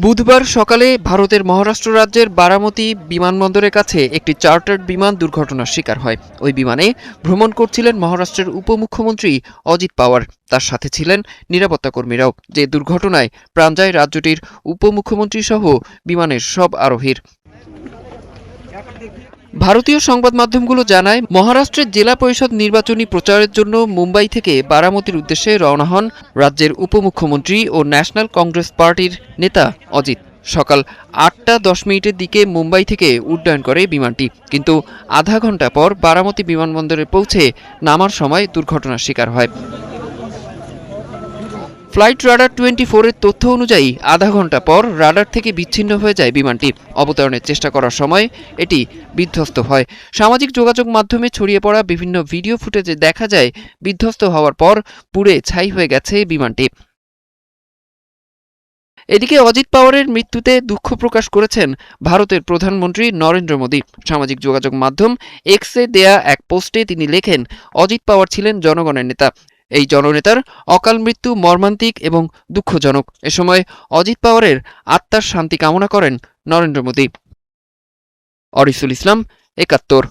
বুধবার সকালে ভারতের মহারাষ্ট্র রাজ্যের বারামতি বিমানবন্দরের কাছে একটি চার্টার্ড বিমান দুর্ঘটনার শিকার হয়। ওই বিমানে ভ্রমণ করছিলেন মহারাষ্ট্রের উপমুখ্যমন্ত্রী অজিত পাওয়ার। তার সাথে ছিলেন নিরাপত্তা কর্মীরাও। যে দুর্ঘটনায় প্রাণ যায় রাজ্যটির উপমুখ্যমন্ত্রী সহ বিমানের সব আরোহীর। ভারতীয় সংবাদ মাধ্যমগুলো জানায়, মহারাষ্ট্রের জেলা পরিষদ নির্বাচনী প্রচারের জন্য মুম্বাই থেকে বারামতির উদ্দেশ্যে রওনা হন রাজ্যের উপমুখ্যমন্ত্রী ও ন্যাশনাল কংগ্রেস পার্টির নেতা অজিত। সকাল ৮টা ১০ মিনিটের দিকে মুম্বাই থেকে উড্ডয়ন করে বিমানটি, কিন্তু আধা ঘন্টা পর বারামতি বিমানবন্দরে পৌঁছে নামার সময় দুর্ঘটনার শিকার হয়। ফ্লাইট রাডার 24-এর তথ্য অনুযায়ী আধা ঘন্টা পর রাডার থেকে বিচ্ছিন্ন হয়ে যায় বিমানটি। অবতরণের চেষ্টা করার সময় এটি বিধ্বস্ত হয়। সামাজিক যোগাযোগ মাধ্যমে ছড়িয়ে পড়া বিভিন্ন ভিডিও ফুটেজে দেখা যায় বিধ্বস্ত হওয়ার পর পুড়ে ছাই হয়ে গেছে বিমানটি। এদিকে অজিত পাওয়ারের মৃত্যুতে দুঃখ প্রকাশ করেছেন ভারতের প্রধানমন্ত্রী নরেন্দ্র মোদী। সামাজিক যোগাযোগ মাধ্যম এক্সে দেয়া এক পোস্টে তিনি লেখেন, অজিত পাওয়ার ছিলেন জনগণের নেতা। এই জননেতার অকাল মৃত্যু মর্মান্তিক এবং দুঃখজনক। এ সময় অজিত পাওয়ারের আত্মার শান্তি কামনা করেন নরেন্দ্র মোদী। অরিসুল ইসলাম, ৭১।